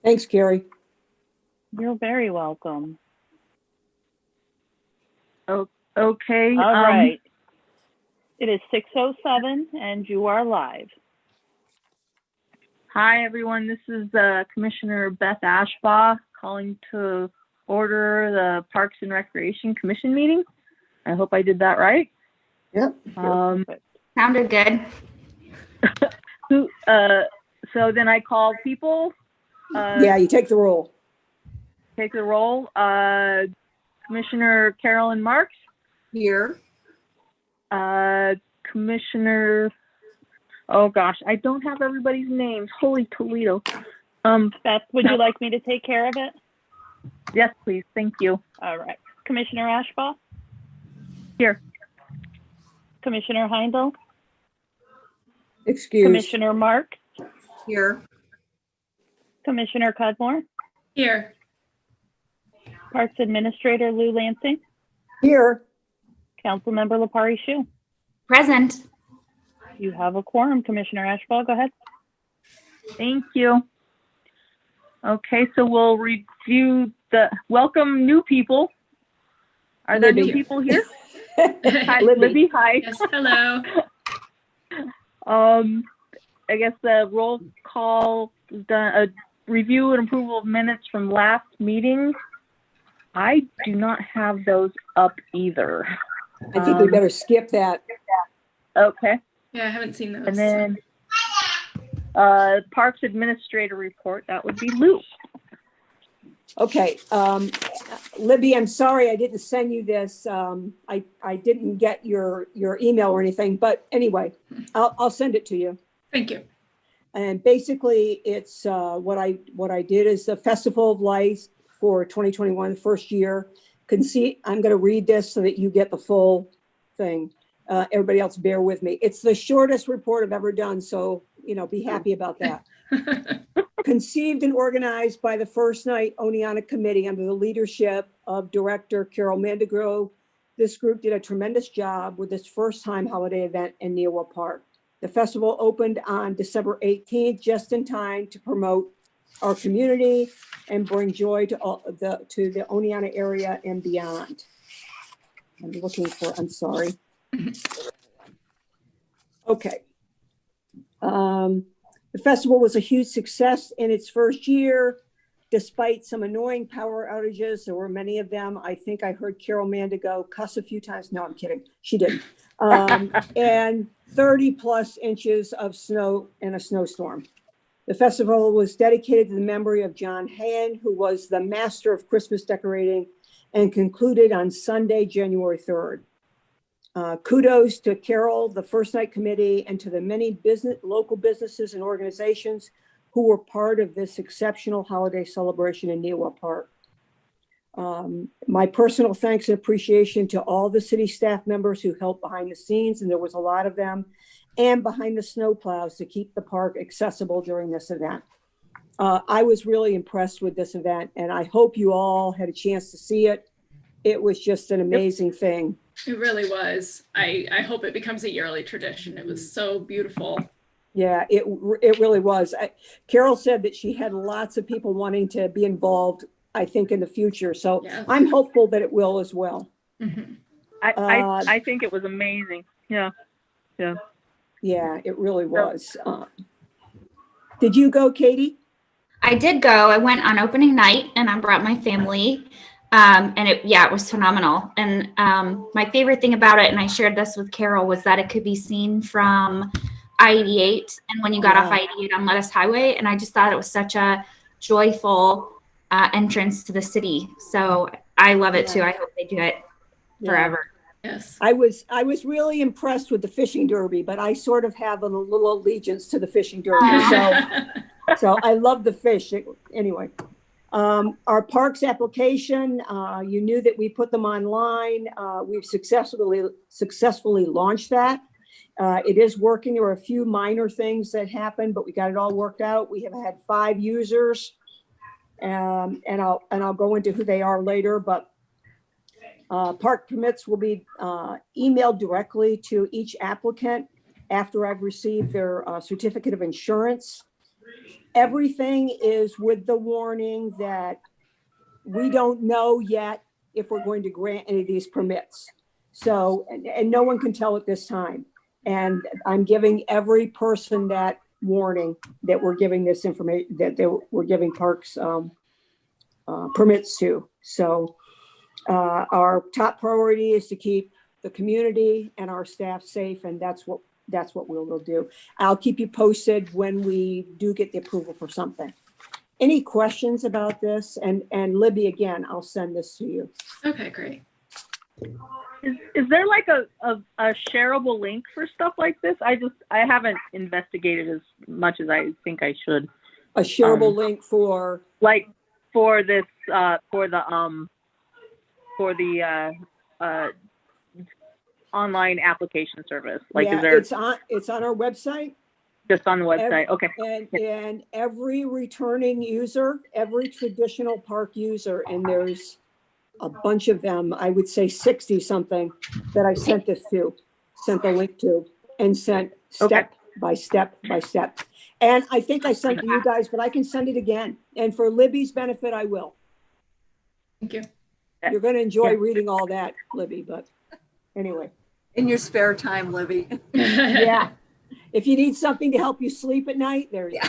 Thanks, Carrie. You're very welcome. Okay. All right. It is 6:07 and you are live. Hi, everyone. This is Commissioner Beth Ashbaugh calling to order the Parks and Recreation Commission meeting. I hope I did that right. Yep. Sounded good. So then I call people. Yeah, you take the roll. Take the roll. Commissioner Carolyn Marks. Here. Commissioner, oh gosh, I don't have everybody's names. Holy Toledo. Beth, would you like me to take care of it? Yes, please. Thank you. All right. Commissioner Ashbaugh? Here. Commissioner Heindel? Excuse. Commissioner Mark? Here. Commissioner Cudmore? Here. Parks Administrator Lou Lansing? Here. Councilmember Lapari Shu? Present. You have a quorum, Commissioner Ashbaugh. Go ahead. Thank you. Okay, so we'll review welcome new people. Are there new people here? Hi, Libby. Hi. Yes, hello. I guess the roll call is done. A review and approval of minutes from last meeting. I do not have those up either. I think we better skip that. Okay. Yeah, I haven't seen those. And then Parks Administrator report, that would be Lou. Okay. Libby, I'm sorry I didn't send you this. I didn't get your email or anything, but anyway, I'll send it to you. Thank you. And basically it's what I did is the Festival of Lights for 2021, first year. I'm going to read this so that you get the full thing. Everybody else bear with me. It's the shortest report I've ever done, so be happy about that. Conceived and organized by the First Night Oneonta Committee under the leadership of Director Carol Mandigro, this group did a tremendous job with this first-time holiday event in Neowa Park. The festival opened on December 18th, just in time to promote our community and bring joy to the Oneonta area and beyond. I'm sorry. Okay. The festival was a huge success in its first year. Despite some annoying power outages, there were many of them. I think I heard Carol Mandigo cuss a few times. No, I'm kidding. She didn't. And 30 plus inches of snow in a snowstorm. The festival was dedicated to the memory of John Hayen, who was the master of Christmas decorating, and concluded on Sunday, January 3rd. Kudos to Carol, the First Night Committee, and to the many local businesses and organizations who were part of this exceptional holiday celebration in Neowa Park. My personal thanks and appreciation to all the city staff members who helped behind the scenes, and there was a lot of them, and behind the snowplows to keep the park accessible during this event. I was really impressed with this event, and I hope you all had a chance to see it. It was just an amazing thing. It really was. I hope it becomes a yearly tradition. It was so beautiful. Yeah, it really was. Carol said that she had lots of people wanting to be involved, I think, in the future. So yeah. I'm hopeful that it will as well. Mm-hmm. I think it was amazing. Yeah. Yeah. Yeah, it really was. Did you go, Katie? I did go. I went on opening night and I brought my family. And it was phenomenal. And my favorite thing about it, and I shared this with Carol, was that it could be seen from I-88 and when you got off I-88 on Lettuce Highway. And I just thought it was such a joyful entrance to the city. So I love it too. I hope they do it forever. Yes. I was really impressed with the fishing derby, but I sort of have a little allegiance to the fishing derby. So I love the fish. Anyway. Our parks application, you knew that we put them online. We've successfully launched that. It is working. There were a few minor things that happened, but we got it all worked out. We have had 5 users, and I'll go into who they are later. But park permits will be emailed directly to each applicant after I've received their certificate of insurance. Everything is with the warning that we don't know yet if we're going to grant any of these permits. So, and no one can tell at this time. And I'm giving every person that warning that we're giving this information, we're giving parks permits to. So our top priority is to keep the community and our staff safe, and that's what we'll do. I'll keep you posted when we do get the approval for something. Any questions about this? And Libby, again, I'll send this to you. Okay, great. Is there like a shareable link for stuff like this? I haven't investigated as much as I think I should. A shareable link for? Like for this, for the online application service. Like, Yeah, is there? It's on our website. Just on the website. Okay. And every returning user, every traditional park user, and there's a bunch of them, I would say 60 something that I sent the link to, and sent step by step by step. And I think I sent to you guys, but I can send it again. And for Libby's benefit, I will. Thank you. You're going to enjoy reading all that, Libby, but anyway. In your spare time, Libby. Yeah. If you need something to help you sleep at night, there you go.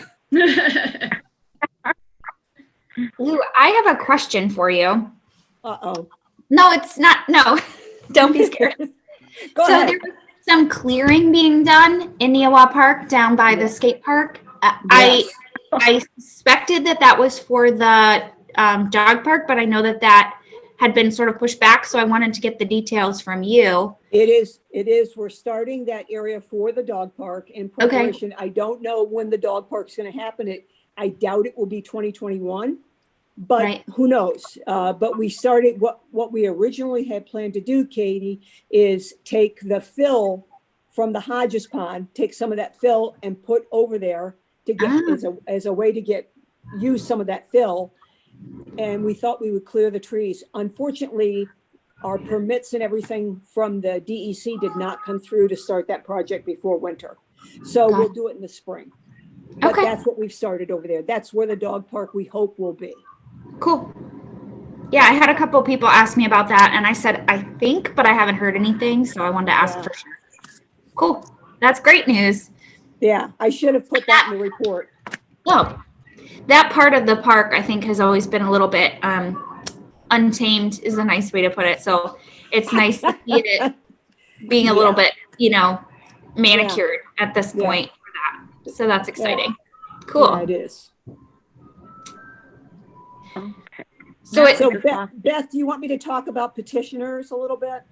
Lou, I have a question for you. Uh-oh. No, it's not. No, don't be scared. Go So ahead. there was some clearing being done in Neowa Park down by the skate park. Yes. I suspected that was for the dog park, but I know that had been sort of pushed back. So I wanted to get the details from you. It is. We're starting that area for the dog park in preparation. I don't know when the dog park's going to happen. I doubt it will be 2021, but Right. who knows? But we started what we originally had planned to do, Katie, is take the fill from the Hodges Pond, take some of that fill and put over there to get as a way to use some of that fill. And we thought we would clear the trees. Unfortunately, our permits and everything from the DEC did not come through to start that project before winter. So we'll do it in the spring. But Okay. that's what we've started over there. That's where the dog park we hope will be. Cool. Yeah, I had a couple of people ask me about that, and I said I think, but I haven't heard anything, so I wanted to ask Yeah. for sure. Cool. That's great news. Yeah, I should have put that in the report. No, that part of the park I think has always been a little bit untamed is a nice way to put it. So it's nice to see it being a little bit, manicured at this point for that. So that's exciting. Cool. Yeah, it is. So So Beth, do you want me to talk about petitioners a little bit?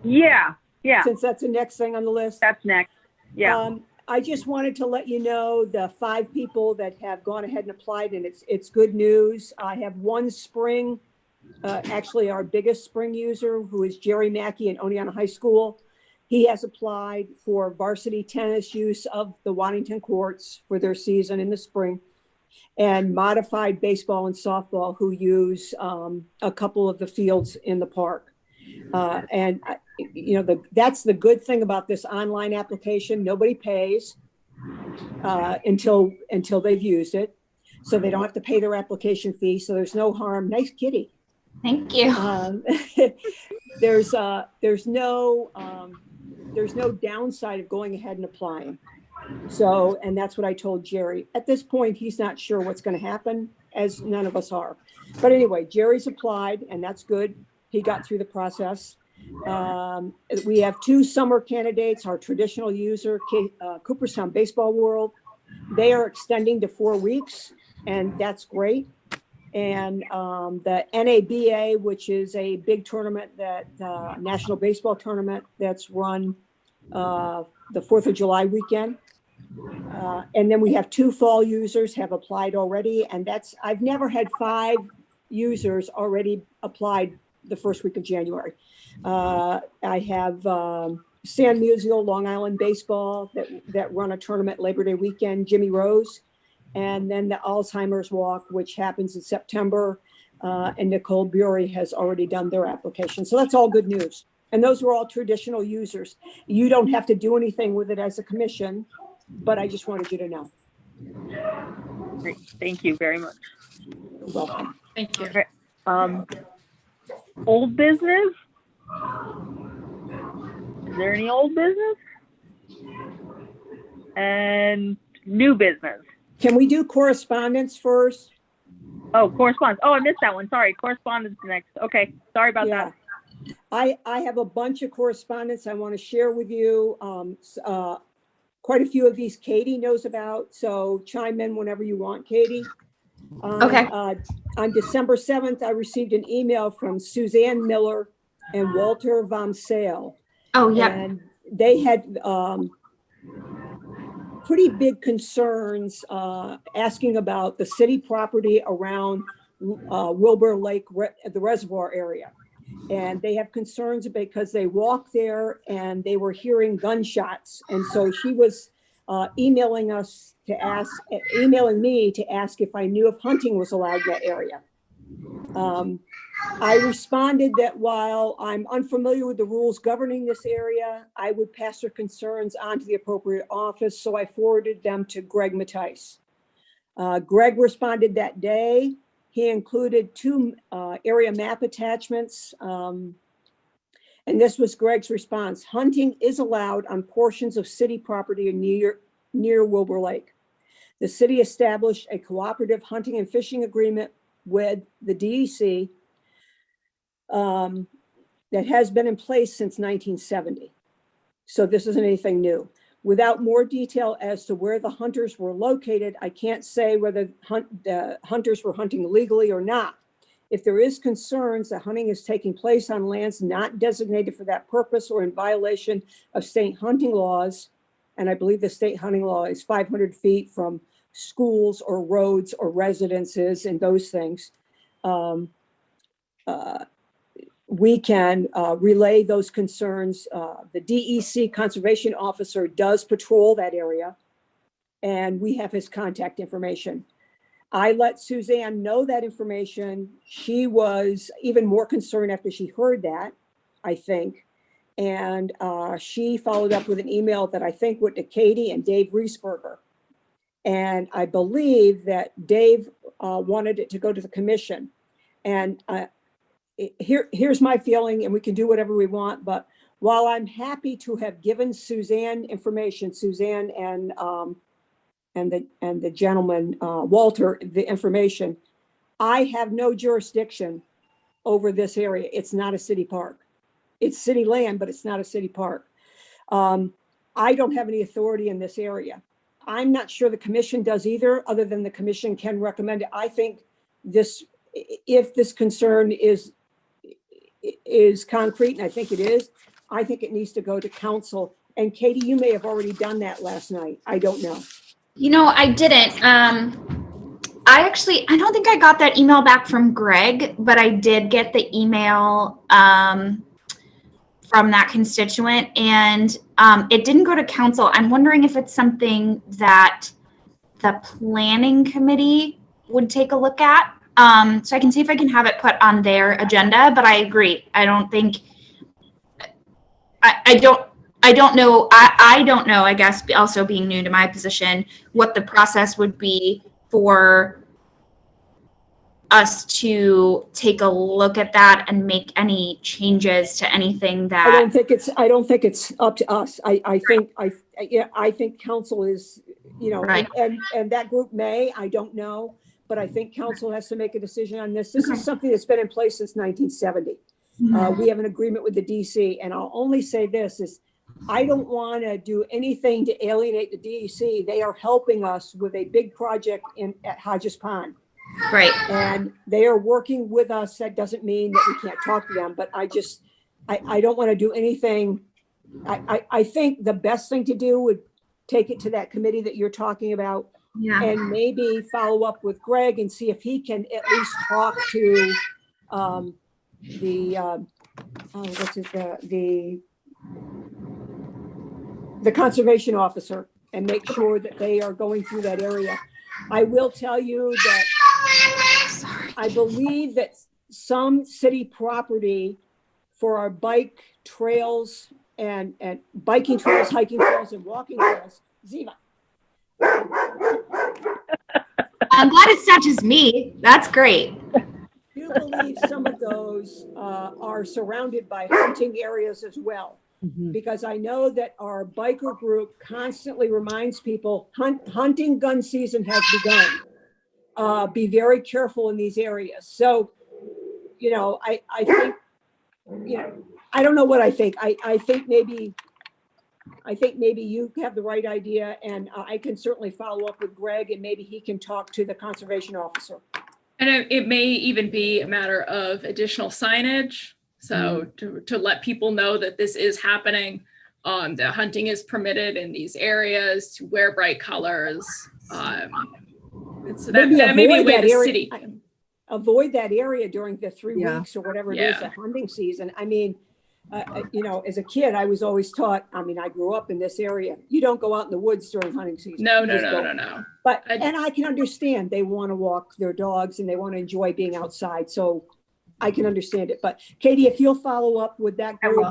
Yeah. Since that's the next thing on the list. That's next. Yeah. I just wanted to let you know the 5 people that have gone ahead and applied, and it's good news. I have one spring, actually our biggest spring user, who is Jerry Mackey in Oneonta High School. He has applied for varsity tennis use of the Waddington courts for their season in the spring, and modified baseball and softball who use a couple of the fields in the park. And that's the good thing about this online application. Nobody pays until they've used it, so they don't have to pay their application fee. So there's no harm. Nice kitty. thank you. There's no downside of going ahead and applying. So, and that's what I told Jerry. At this point, he's not sure what's going to happen, as none of us are. But anyway, Jerry's applied, and that's good. He got through the process. We have 2 summer candidates, our traditional user, Cooperstown Baseball World. They are extending to 4 weeks, and that's great. And the NABA, which is a big tournament, that National Baseball Tournament that's run the 4th of July weekend. And then we have 2 fall users have applied already. And I've never had 5 users already applied the first week of January. I have San Musial, Long Island Baseball that run a tournament Labor Day weekend, Jimmy Rose. And then the Alzheimer's Walk, which happens in September. And Nicole Bury has already done their application. So that's all good news. And those were all traditional users. You don't have to do anything with it as a commission, but I just wanted you to know. Great. Thank you very much. You're welcome. Thank you. Okay. Old business? Is there any old business? And new business? Can we do correspondence first? Oh, correspondence. Oh, I missed that one. Sorry. Correspondence next. Okay. Sorry about Yeah. that. I have a bunch of correspondence I want to share with you. Quite a few of these Katie knows about, so chime in whenever you want, Katie. Okay. On December 7th, I received an email from Suzanne Miller and Walter Von Sale. Oh, yeah. And they had pretty big concerns asking about the city property around Wilbur Lake, the reservoir area. And they have concerns because they walk there and they were hearing gunshots. And so she was emailing me to ask if I knew if hunting was allowed in that area. I responded that while I'm unfamiliar with the rules governing this area, I would pass her concerns on to the appropriate office. So I forwarded them to Greg Mattice. Greg responded that day. He included 2 area map attachments. And this was Greg's response. Hunting is allowed on portions of city property near Wilbur Lake. The city established a cooperative hunting and fishing agreement with the DEC that has been in place since 1970. So this isn't anything new. Without more detail as to where the hunters were located, I can't say whether the hunters were hunting legally or not. If there is concerns that hunting is taking place on lands not designated for that purpose or in violation of state hunting laws, and I believe the state hunting law is 500 feet from schools or roads or residences and those things, we can relay those concerns. The DEC conservation officer does patrol that area, and we have his contact information. I let Suzanne know that information. She was even more concerned after she heard that, I think. And she followed up with an email that I think went to Katie and Dave Riesberger. And I believe that Dave wanted it to go to the commission. And here's my feeling, and we can do whatever we want, but while I'm happy to have given Suzanne information, Suzanne and the gentleman, Walter, the information, I have no jurisdiction over this area. It's not a city park. It's city land, but it's not a city park. I don't have any authority in this area. I'm not sure the commission does either, other than the commission can recommend it. I think if this concern is concrete, and I think it is, I think it needs to go to council. And Katie, you may have already done that last night. I don't know. You know, I didn't. I don't think I got that email back from Greg, but I did get the email from that constituent, and it didn't go to council. I'm wondering if it's something that the planning committee would take a look at. So I can see if I can have it put on their agenda, but I agree. I don't know, I guess, also being new to my position, what the process would be for us to take a look at that and make any changes to anything that. I don't think it's up to us. I think council is, Right. and that group may, I don't know, but I think council has to make a decision on this. This is something that's been in place since 1970. We have an agreement with the DC, and I'll only say this is, I don't want to do anything to alienate the DEC. They are helping us with a big project at Hodges Pond. Right. And they are working with us. That doesn't mean that we can't talk to them, but I don't want to do anything. I think the best thing to do would take it to that committee that you're talking about, Yeah. and maybe follow up with Greg and see if he can at least talk to the conservation officer and make sure that they are going through that area. I will tell you that I believe that some city property for our bike trails and biking trails, hiking trails, and walking trails, Ziva. I'm glad it's not just me. That's great. I do believe some of those are surrounded by hunting areas as well. Because I know that our biker group constantly reminds people, hunting gun season has begun. Be very careful in these areas. So, you know, I think, you know, I don't know what I think. I think maybe you have the right idea, and I can certainly follow up with Greg, and maybe he can talk to the conservation officer. And it may even be a matter of additional signage. So to let people know that this is happening, that hunting is permitted in these areas, to wear bright colors. So that may be a way the city. Avoid that area during the 3 Yeah. weeks or whatever it is, the hunting season. I mean, you know, as a kid, I was always taught, I mean, I grew up in this area. You don't go out in the woods during hunting season. No. You just don't. But, and I can understand they want to walk their dogs and they want to enjoy being outside. So I can understand it. But Katie, if you'll follow up with that group,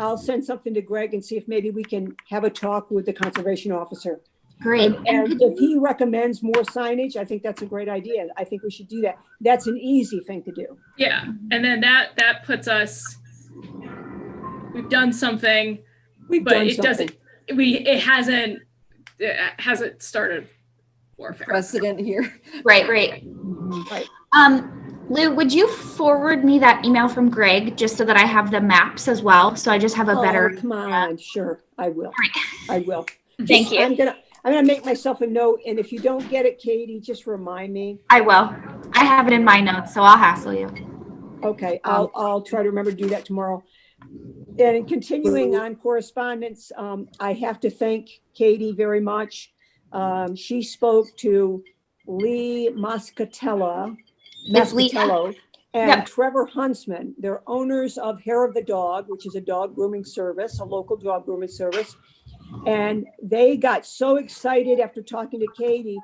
I'll send something to Greg and see if maybe we can have a talk with the conservation officer. Great. And if he recommends more signage, I think that's a great idea. I think we should do that. That's an easy thing to do. Yeah, and then that puts us, we've done something, but it hasn't started warfare. Precedent here. Right. Lou, would you forward me that email from Greg just so that I have the maps as well? So I just have a better. Oh, come on, sure, I will. I will. Thank you. I'm gonna make myself a note, and if you don't get it, Katie, just remind me. I will. I have it in my notes, so I'll hassle you. Okay, I'll try to remember to do that tomorrow. And in continuing on correspondence, I have to thank Katie very much. She spoke to Lee Moscatello and Yep. Trevor Huntsman. They're owners of Hair of the Dog, which is a dog grooming service, a local dog grooming service. And they got so excited after talking to Katie.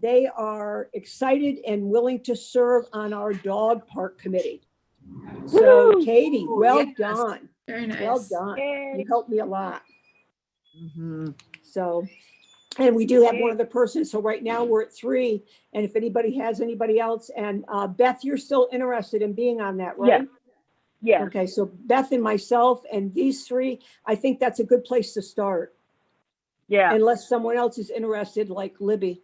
They are excited and willing to serve on our dog park committee. So Katie, well done. Very nice. Well done. Yay. You helped me a lot. So, and we do have one other person. So right now we're at 3. And if anybody has anybody else, and Beth, you're still interested in being on that, right? Yeah. Okay, so Beth and myself and these 3, I think that's a good place to start. Yeah. Unless someone else is interested, like Libby.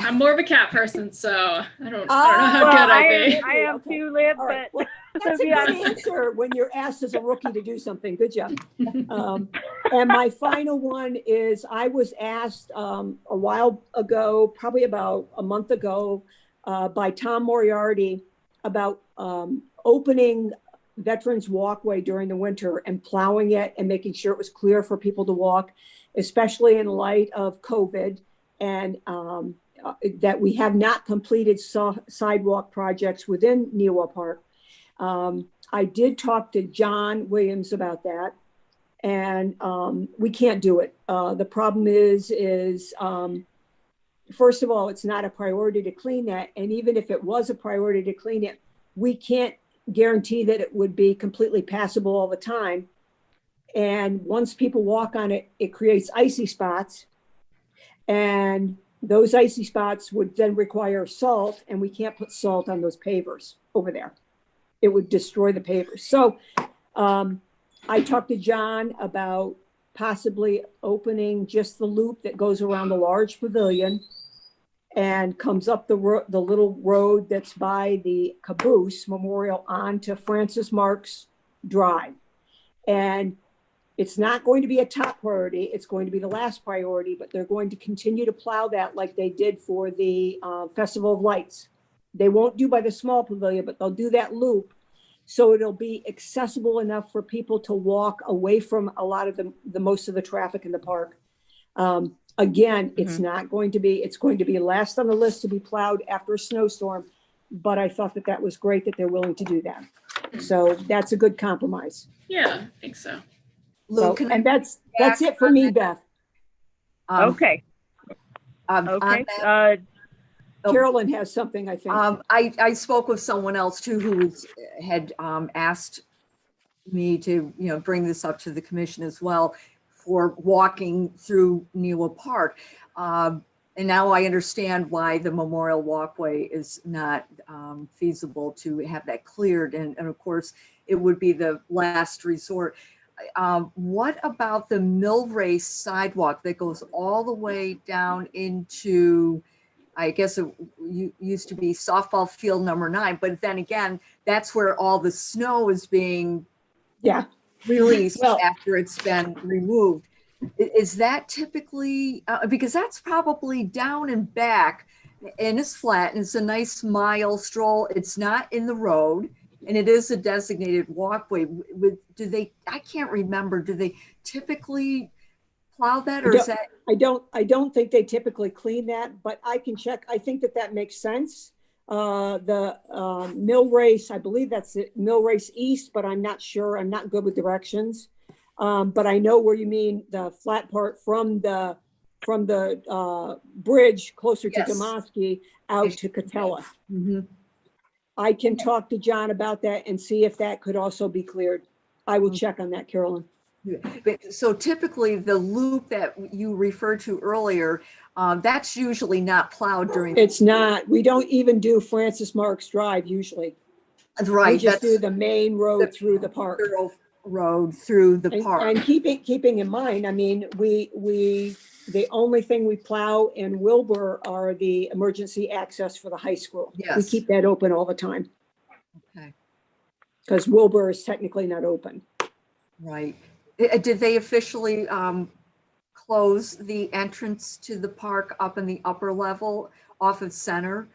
I'm more of a cat person, so I don't know how good I'd be. I am too, Lib, All right. but Well, that's a good answer when you're asked as a rookie to do something. Good job. And my final one is I was asked a while ago, probably about a month ago, by Tom Moriarty about opening Veterans Walkway during the winter and plowing it and making sure it was clear for people to walk, especially in light of COVID and that we have not completed sidewalk projects within Neowa Park. I did talk to John Williams about that, and we can't do it. The problem is first of all, it's not a priority to clean that. And even if it was a priority to clean it, we can't guarantee that it would be completely passable all the time. And once people walk on it, it creates icy spots. And those icy spots would then require salt, and we can't put salt on those pavers over there. It would destroy the pavers. So I talked to John about possibly opening just the loop that goes around the large pavilion and comes up the little road that's by the Caboose Memorial onto Francis Marks Drive. And it's not going to be a top priority. It's going to be the last priority, but they're going to continue to plow that like they did for the Festival of Lights. They won't do by the small pavilion, but they'll do that loop. So it'll be accessible enough for people to walk away from a lot of the most of the traffic in the park. Again, it's not going to be, it's going to be last on the list to be plowed after a snowstorm, but I thought that was great that they're willing to do that. So that's a good compromise. Yeah, I think so. Lou, So, and that's it for me, Beth. okay. on Okay. that, Carolyn has something, I think. I spoke with someone else too who had asked me to, bring this up to the commission as well for walking through Neowa Park. And now I understand why the memorial walkway is not feasible to have that cleared. And of course, it would be the last resort. What about the Mill Race sidewalk that goes all the way down into, I guess it used to be softball field number 9, but then again, that's where all the snow is being Yeah. released Well- after it's been removed. Is that typically, because that's probably down and back and it's flat and it's a nice mile stroll. It's not in the road and it is a designated walkway. Do they, I can't remember, do they typically plow that, or is that? I don't think they typically clean that, but I can check. I think that makes sense. The Mill Race, I believe that's it, Mill Race East, but I'm not sure. I'm not good with directions. But I know where you mean, the flat part from the bridge closer to Yes. Demoski out to Catella. Mhm. I can talk to John about that and see if that could also be cleared. I will check on that, Carolyn. But so typically the loop that you referred to earlier, that's usually not plowed during. It's not, we don't even do Francis Marks Drive usually. We Right, just do that's the main road through the park. thorough road through the And park. keeping in mind, I mean, the only thing we plow in Wilbur are the emergency access for the high school. We Yes. keep that open all the time Okay, because Wilbur is technically not open. right. Did they officially close the entrance to the park up in the upper level off of Center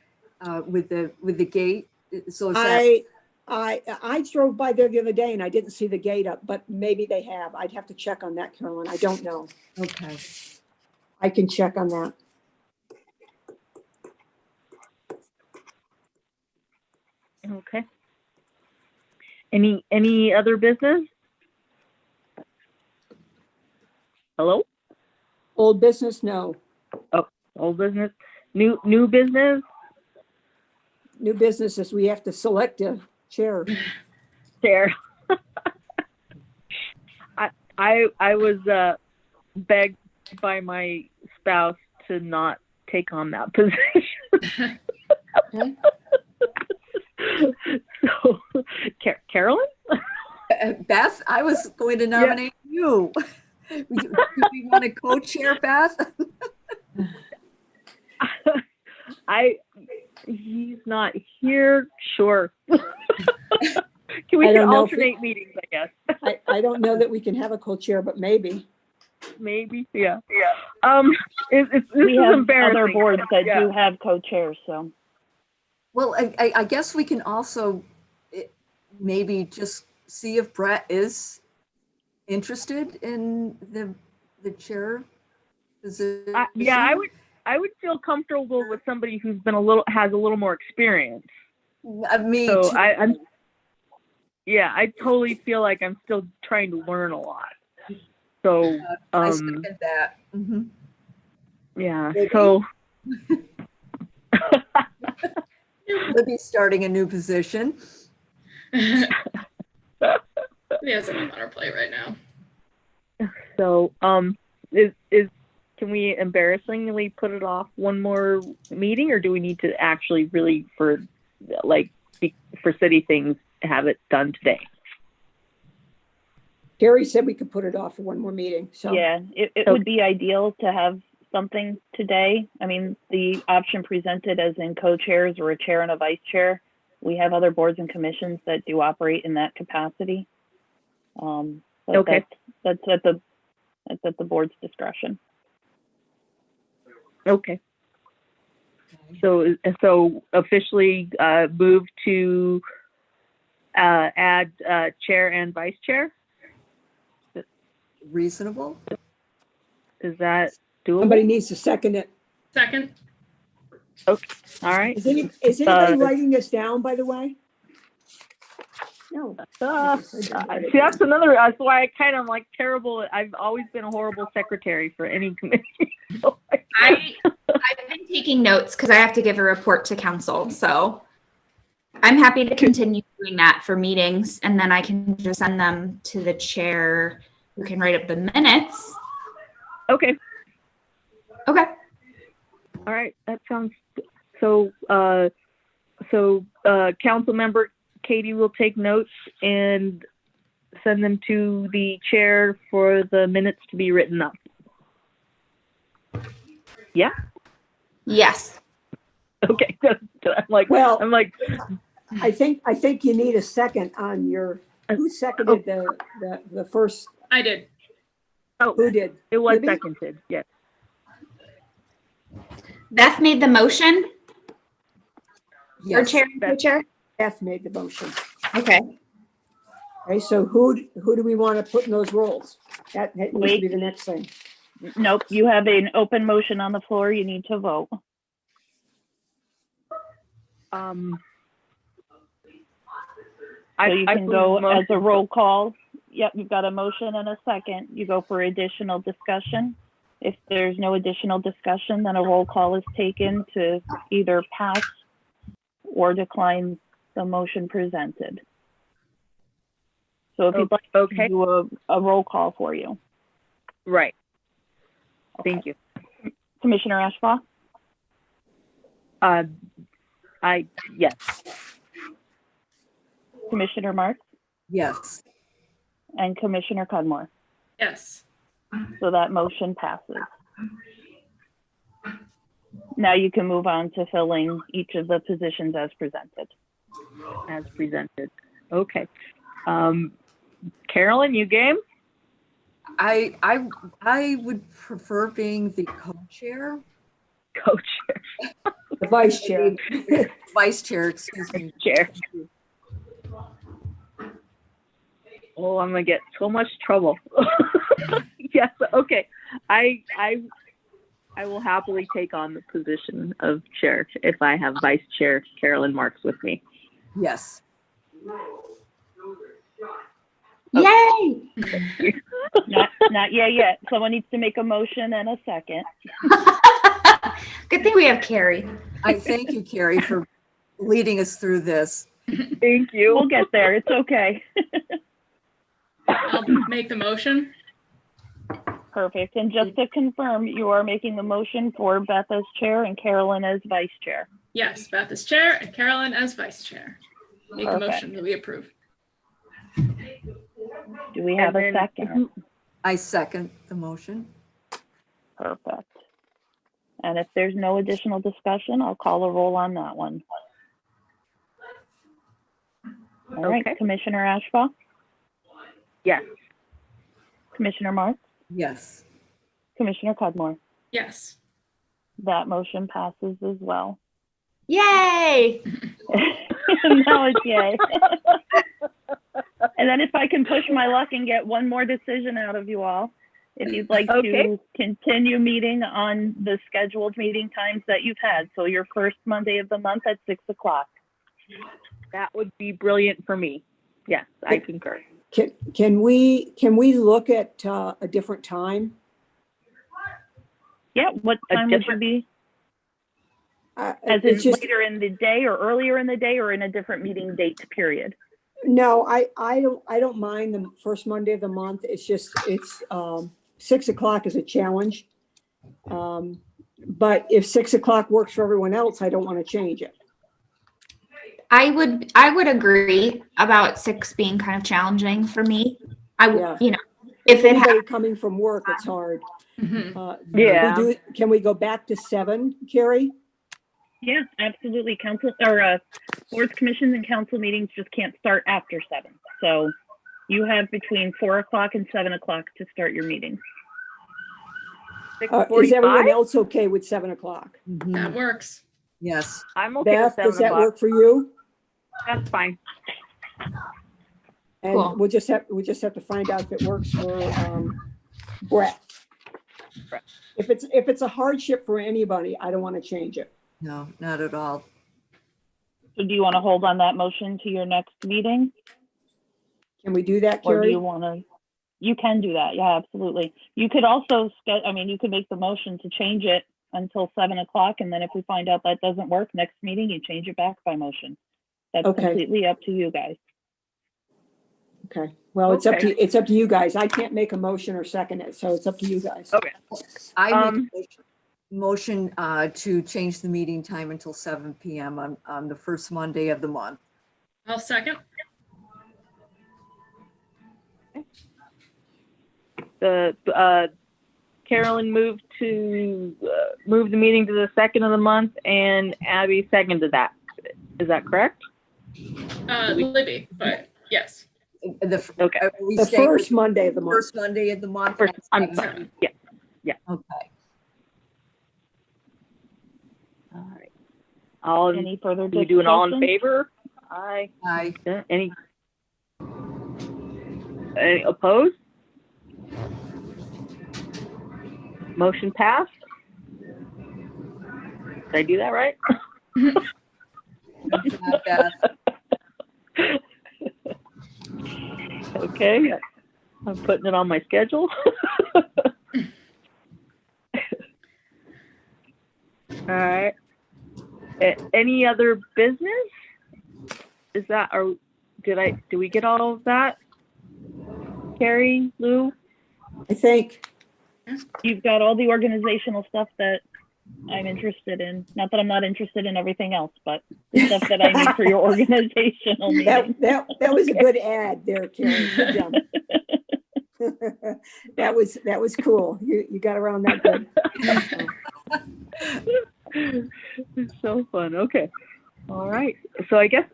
with the gate? So is that, I drove by there the other day and I didn't see the gate up, but maybe they have. I'd have to check on that, Carolyn. I don't know. okay. I can check on that. Okay. Any other business? Hello? Old business, no. Old business? New business? New businesses, we have to select a chair. There. I was begged by my spouse to not take on that position. Okay. So, Carolyn? Beth, I was going to nominate you. Do we want to co-chair, Beth? He's not here. Sure. We I can don't know if alternate meetings, I guess. I don't know that we can have a co-chair, but maybe. Maybe. Yeah. This We is have embarrassing. other boards that Yeah. do have co-chairs, so. Well, I guess we can also maybe just see if Brett is interested in the chair position. Yeah, I would feel comfortable with somebody who's has a little more experience. Me So too. I totally feel like I'm still trying to learn a lot. So, I second that. Mhm. yeah, Maybe. so. Libby's starting a new position. He has enough on our plate right now. So, can we embarrassingly put it off one more meeting, or do we need to actually really for city things have it done today? Gary said we could put it off for one more meeting, so. Yeah, it Okay. would be ideal to have something today. I mean, the option presented as in co-chairs or a chair and a vice chair. We have other boards and commissions that do operate in that capacity. But Okay. That's at the board's discretion. Okay. So officially move to add chair and vice chair. Reasonable. Is that doable? Somebody needs to second it. Second, All right. Is anybody writing this down, by the way? No. See, that's another. That's why I'm like terrible. I've always been a horrible secretary for any committee. So I've been taking notes because I have to give a report to council. So I'm happy to continue doing that for meetings, and then I can just send them to the chair who can write up the minutes. Okay. Okay. All right, that sounds, so, council member Katie will take notes and send them to the chair for the minutes to be written up. Yeah, Yes. okay. I'm like, Well, I'm like, I think you need a second on your, who seconded the first, I did. oh, who did? it was Libby? seconded, yes. Beth made the motion or Yes, chair and co-chair? Beth made the motion. Okay. Okay, so who do we want to put in those roles? That needs to be the next thing. Nope, you have an open motion on the floor. You need to vote. So So you can go as a roll call. Yep, you've got a motion and a second. You go for additional discussion. If there's no additional discussion, then a roll call is taken to either pass or decline the motion presented. So if you'd like to Okay, do a roll call for you. right. Thank you. Commissioner Ashbaugh, Yes, Commissioner Marks, yes. and Commissioner Cudmore. Yes. So that motion passes. Now you can move on to filling each of the positions as presented. as presented. Okay. Carolyn, you game? I would prefer being the co-chair, Co-chair. The vice chair. vice chair, excuse me. Chair. Oh, I'm gonna get so much trouble. Yes, okay. I will happily take on the position of chair if I have Vice Chair Carolyn Marks with me. Yes. Yay! Not yet. Someone needs to make a motion and a second. Good thing we have Carrie. I thank you, Carrie, for leading us through this. Thank you. We'll get there. It's okay. I'll make the motion. Perfect. And just to confirm, you are making the motion for Beth as chair and Carolyn as vice chair. Yes, Beth as chair and Carolyn as vice chair. Make a Perfect. motion that we approve. Do we have a And then second? I second the motion. Perfect. And if there's no additional discussion, I'll call a roll on that one. All right, Okay. Commissioner Ashbaugh, Yes. Commissioner Marks, Yes. Commissioner Cudmore. Yes. That motion passes as well. Yay! Now it's yay. And then if I can push my luck and get one more decision out of you all, if you'd like Okay. to continue meeting on the scheduled meeting times that you've had. So your first Monday of the month at 6 o'clock. That would be brilliant for me. Yes, I concur. Can we look at a different time? Yeah, what A time would you different- be? As in It's just, later in the day or earlier in the day or in a different meeting date period? no, I don't mind the first Monday of the month. It's just, 6 o'clock is a challenge. But if 6 o'clock works for everyone else, I don't want to change it. I would agree about 6 being kind of challenging for me. Yeah. You know, if it Anybody coming from work, it's hard. Mhm. Yeah. Can we go back to 7, Carrie? Yeah, absolutely. Council or boards, commissions, and council meetings just can't start after 7. So you have between 4 o'clock and 7 o'clock to start your meetings. Is everyone 6:45? else okay with 7 o'clock? Mhm. That works. Yes. I'm okay with Beth, 7 does that o'clock. work for you? That's fine. And Cool. we'll just have to find out if it works for Brett. Brett. If it's a hardship for anybody, I don't want to change it. No, not at all. So do you want to hold on that motion to your next meeting? Can we do that, Or do Carrie? you want to? You can do that. Yeah, absolutely. You could also, you could make the motion to change it until 7 o'clock. And then if we find out that doesn't work, next meeting, you change it back by motion. That's Okay. completely up to you guys. Okay, well, it's up to you guys. I can't make a motion or second it, so it's up to you guys. Okay. I make a Um, motion. motion to change the meeting time until 7 PM on the first Monday of the month. I'll second. Carolyn moved to move the meeting to the second of the month, and Abby seconded that. Is that correct? Libby, but yes. Okay. Are we The staying with first Monday of the month. First Monday of the month. First, at I'm 7? sorry. Yeah. Okay. All right. All Any further we doing all in discussion? favor? Aye. Aye. Any opposed? Motion passed. Did I do that right? Not bad. Okay. I'm putting it on my schedule. All right. Any other business? Is that, or did we get all of that? Carrie, Lou? I think. You've got all the organizational stuff that I'm interested in. Not that I'm not interested in everything else, but the stuff that I need for your organizational meeting. That was a good ad there, Karen. Good job. That was cool. You got around that good. It's so fun. Okay. All right. So I guess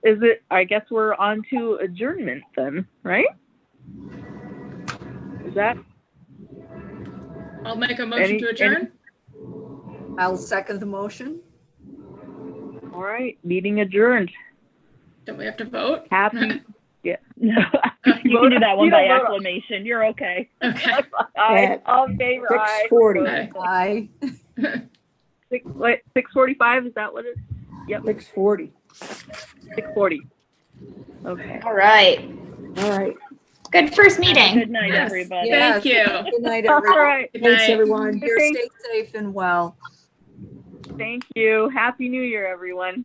we're on to adjournment then, right? Is that I'll make a motion to adjourn. I'll second the motion. all right? Meeting adjourned. Don't we have to vote? Happy. Yeah. You can do that one You by don't vote. acclamation. You're okay. Okay. Aye. At All in favor. Aye. 6:40. Aye. 6:45. Is that what it? Yep. 6:40. 6:40. Okay. All right. All right. Good first Good meeting. night, Yes. everybody. Yes. Thank you. Good night, All everyone. right. Good Thanks, night. everyone. Stay safe and well. Thank you. Happy New Year, everyone.